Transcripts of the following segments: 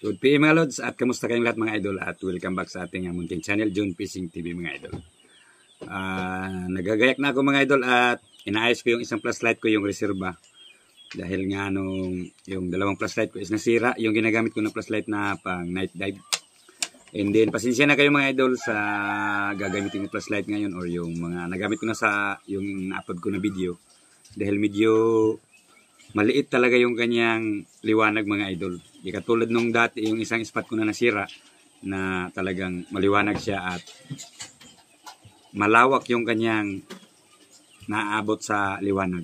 Good PM mga Lods, at kamusta kayong lahat mga idol, at welcome back sa ating munting channel, John Fishing TV mga idol. Nagagayak na ako mga idol at inaayos ko yung isang flashlight ko, yung reserva. Dahil nga yung dalawang flashlight ko is nasira, yung ginagamit ko na flashlight na pang night dive. And then pasensya na kayo mga idol sa gagamitin yung flashlight ngayon or yung mga nagamit ko na sa yung na-upload ko na video. Dahil medyo maliit talaga yung kanyang liwanag mga idol. Di katulad nung dati yung isang spot ko na nasira na talagang maliwanag siya at malawak yung kanyang naaabot sa liwanag.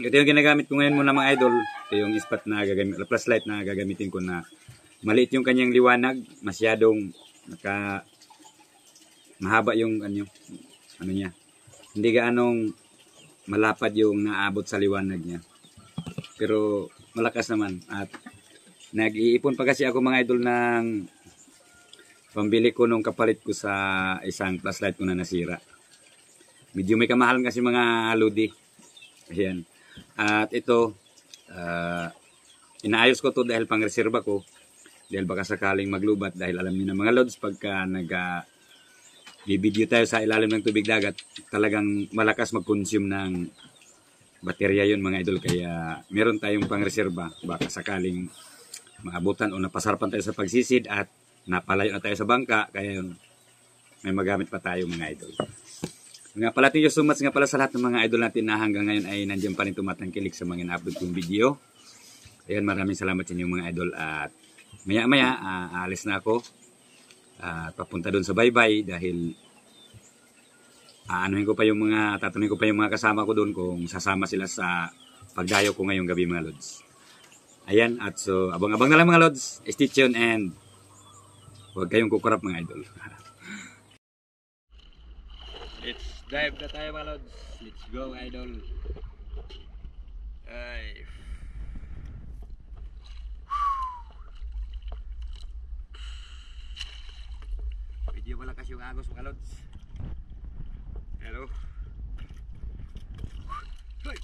Ito yung ginagamit ko ngayon muna mga idol. Ito yung spot na gagamit, flashlight na gagamitin ko na maliit yung kanyang liwanag, masyadong mahaba yung ano niya. Hindi gaanong malapad yung naabot sa liwanag niya. Pero malakas naman at nag-iipon pa kasi ako mga idol ng pambili ko nung kapalit ko sa isang flashlight ko na nasira. Medyo may kamahalan kasi mga lodi. Ayan. At ito, inaayos ko to dahil pang reserva ko. Dahil baka sakaling maglubat dahil alam niyo na mga lods pagka nag-video tayo sa ilalim ng tubig dagat, talagang malakas mag-consume ng baterya yun mga idol. Kaya meron tayong pang reserva baka sakaling maabutan o napasarapan tayo sa pagsisid at napalayo na tayo sa bangka, kaya yun, may magamit pa tayo mga idol. Nga pala, thank you so much nga pala sa lahat ng mga idol natin na hanggang ngayon ay nandiyan pa rin tumatangkilik sa mga na-upload kong video. Ayan, maraming salamat sa inyo mga idol at maya-maya aalis na ako at papunta doon sa baybay dahil tatanungin ko pa yung mga kasama ko doon kung sasama sila sa pagdayo ko ngayong gabi mga lods. Ayan, at so abang-abang na lang mga lods, stay tuned and huwag kayong kukurap mga idol. Let's dive na tayo mga lods. Let's go idol. Ay. Medyo malakas yung agos mga lods. Hello. Hey.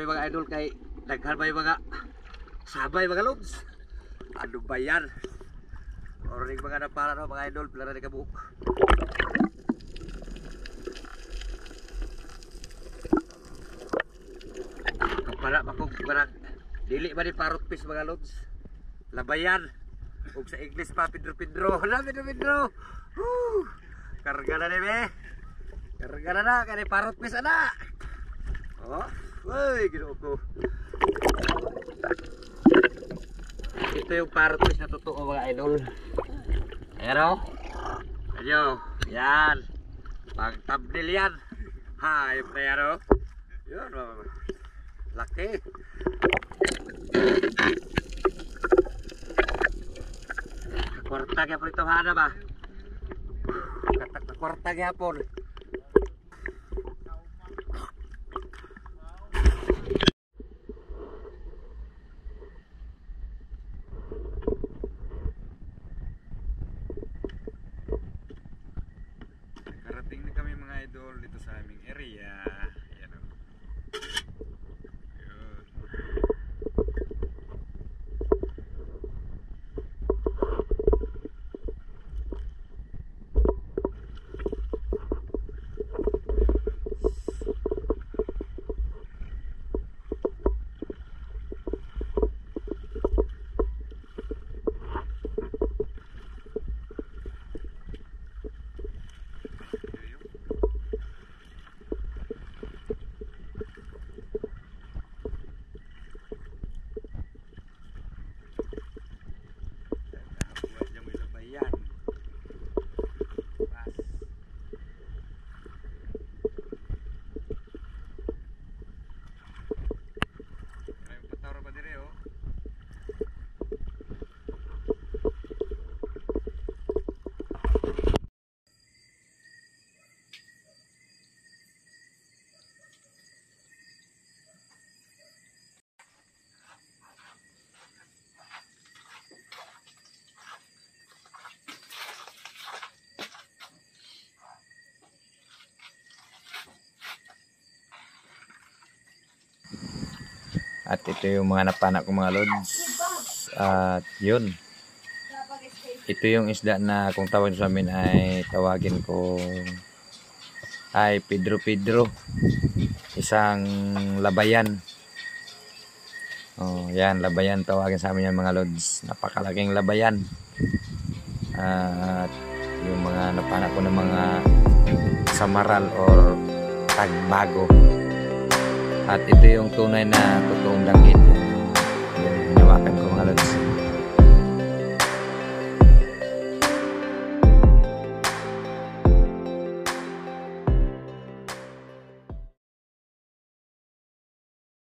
kami mga idol kay daghan ba yung mga sabay mga lods. Ano ba yan? Orig mga napala no mga idol, pila na ni kabuok. Kapala makong parang dili ba ni parrot fish mga lods? Labayan. Ug sa English pa Pedro Pedro. Hala Pedro Pedro. Karga na ni be. Karga na kay parrot fish ana. Oh, uy, ginoo ko. Ito yung parrot fish na totoo mga idol. Ayan o. Ayan. Yan. Pag thumbnail yan. Hayop na yan o. Yun o. Laki. Kwarta kaya po ito hana ba? Kwarta kaya po. Karating na kami mga idol dito sa aming area. Ayan o. Yun. At ito yung mga napana ko mga lods. At yun. Ito yung isda na kung tawagin sa amin ay tawagin ko ay Pedro Pedro. Isang labayan. Oh, yan, labayan tawagin sa amin yan mga lods. Napakalaking labayan. At yung mga napana ko ng mga samaral or tagbago. At ito yung tunay na totoong danggit yung hinawakan ko.